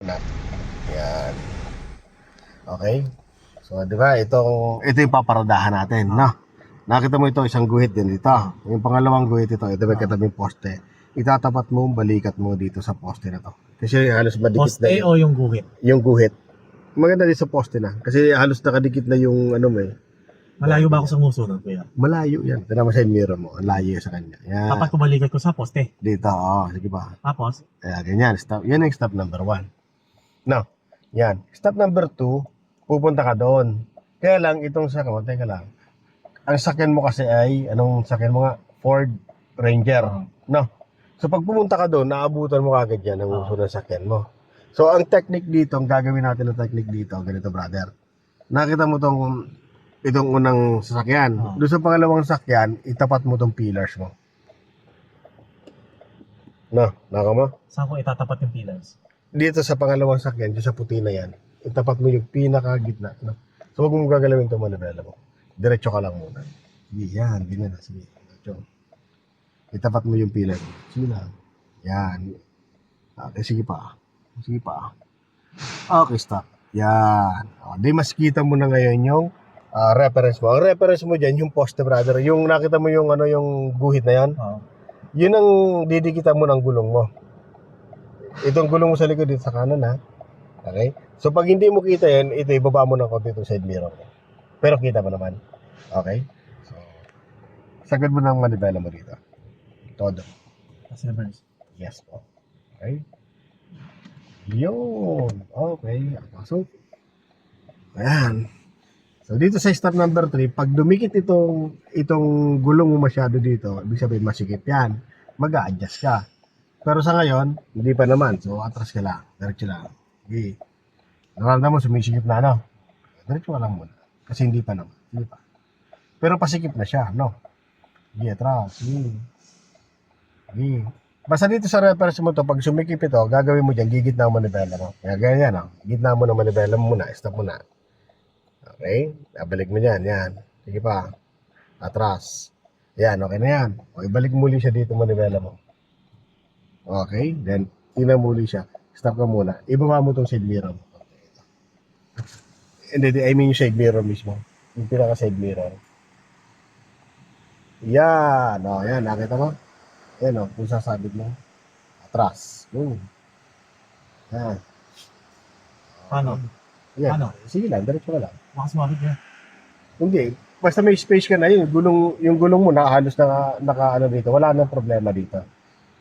Yan. Okay? So, di ba, ito yung paparadahan natin, no? Nakita mo ito, isang guhit din dito. Yung pangalawang guhit ito may katabing poste. Itatapat mo, balikat mo dito sa poste na to. Kasi halos madikit na Poste o yung guhit? yung guhit. Maganda din sa poste na. Kasi halos nakadikit na yung ano mo eh. Malayo ba ako sa musunod, kuya? Malayo yan. Tignan mo sa mirror mo. Ang layo sa kanya. Yan. Dapat ko balikat ko sa poste. Dito, sige pa. Tapos, Ayan, ganyan. Stop. Yan yung step number 1. No. Yan. Step number 2, pupunta ka doon. Kaya lang, itong sakyan, teka lang. Ang sakyan mo kasi ay, anong sakyan mo nga? Ford Ranger. No. So, pag pumunta ka doon, naabutan mo kagad yan ang uso ng sakyan mo. So, ang technique dito, ang gagawin natin ng technique dito, ganito, brother. Nakita mo itong unang sasakyan. Doon sa pangalawang sasakyan, itapat mo tong pillars mo. No, naka mo? saan ko itatapat yung pillars? Dito sa pangalawang sakyan, dito sa puti na yan, itapat mo yung pinaka-gitna. No? So, huwag mo gagalawin itong manibela mo. Diretso ka lang muna. Sige, yan, ganyan na. Sige, diretso. Itapat mo yung pillar. Sige lang. Yan. Okay, sige pa. Sige pa. Okay, stop. Yan. Di mas kita mo na ngayon yung reference mo. Ang reference mo dyan, yung poste, brother. Yung nakita mo yung, yung guhit na yan. Yun ang didikitan mo ng gulong mo. Itong gulong mo sa likod dito sa kanan, ha? Okay? So, pag hindi mo kita yan, ito, ibaba mo ng konti itong side mirror. Pero kita mo naman. Okay? So, sagad mo ng manibela mo dito. Todo. Yes po. Okay? Yun. Okay. So, ayan. So, dito sa step number 3, pag dumikit itong gulong mo masyado dito, ibig sabihin masikip yan, mag-a-adjust ka. Pero sa ngayon, hindi pa naman. So, atras ka lang. Diretso lang. Okay. Naramdaman mo, sumisikip na, no? Diretso ka lang muna. Kasi hindi pa naman. Hindi pa. Pero pasikip na siya, no? Sige, atras. Sige. Sige. Basta dito sa reference mo to, pag sumikip ito, gagawin mo dyan, gigitna mo manibela mo. Kaya ganyan, no? Gitna mo ng manibela mo muna. Stop mo na. Okay? Balik mo dyan. Yan. Sige pa. Atras. Yan. Okay na yan. O, ibalik muli siya dito manibela mo. Okay? Then, tingnan muli siya. Stop ka muna. Ibaba mo itong side mirror. Hindi, I mean yung side mirror mismo. Yung pinaka side mirror. Yan. O, yan. Nakita mo? Yan o. Kung sasabit mo. Atras. Boom. Yan. Paano? Yan. Ano? Sige lang. Diretso ka lang. Baka sumabit niya. Hindi. Basta may space ka na yun. Yung gulong mo halos naka ano dito. Wala nang problema dito.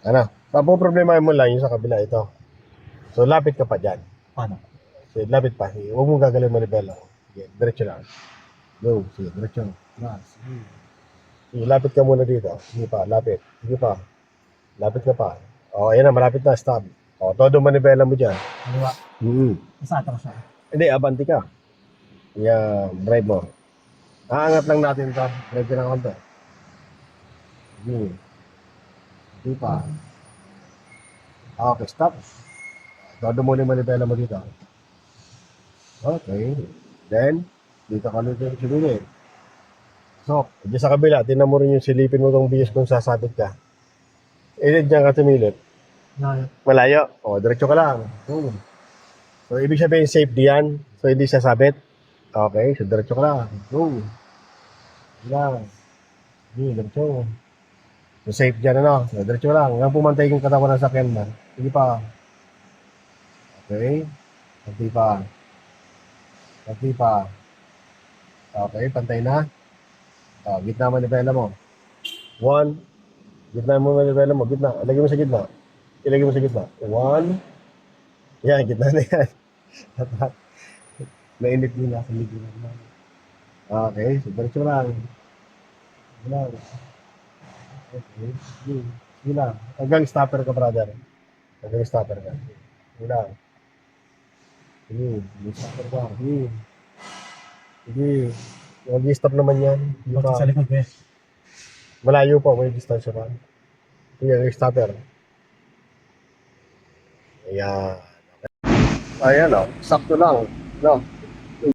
Ano? Tapos problema mo lang yung sa kabila ito. So, lapit ka pa dyan. Paano? So, lapit pa. Huwag mong gagalawin manibela. Sige, diretso lang. Go. Sige, diretso. Sige, lapit ka muna dito. Sige pa, lapit. Sige pa. Lapit ka pa. O, ayan na, malapit na. Stop. O, todo manibela mo dyan. Kaliwa. Isa atras siya. Hindi, abanti ka. Yan, drive mo. Aangat lang natin ito. Drive ka ng konti. Sige. Sige pa. Okay, stop. Todo muna yung manibela mo dito. Okay. Then, dito ka ulit yung silipin. So, dyan sa kabila, tinan mo rin yung silipin mo itong bihis kung sasabit ka. Dyan ka tumilip. Malayo. O, diretso ka lang. So, ibig sabihin safe diyan. So, hindi sasabit. Okay, so diretso ka lang. Go. Lang. Diretso. So, safe dyan, ano? So, diretso lang. Hanggang pumantay yung katawan ng sakyan mo. Sige pa. Okay. Pantay pa. Pantay pa. Okay, pantay na. Gitna manibela mo. 1. Gitna mo manibela mo. Gitna. Ilagay mo sa gitna. Ilagay mo sa gitna. 1. Yan, gitna na yan. Nainip nyo na sa ligid naman. Okay, so diretso lang. Lang. Okay, sige lang. Hanggang stopper ka, brother. Hanggang stopper ka. Sige lang. Sige, stopper ka. Sige. Sige. Mag-stop naman yan. Bakit sa likod, eh? Malayo pa, may distansya pa. Sige, stopper. Ayan. Ayan, sakto lang. No?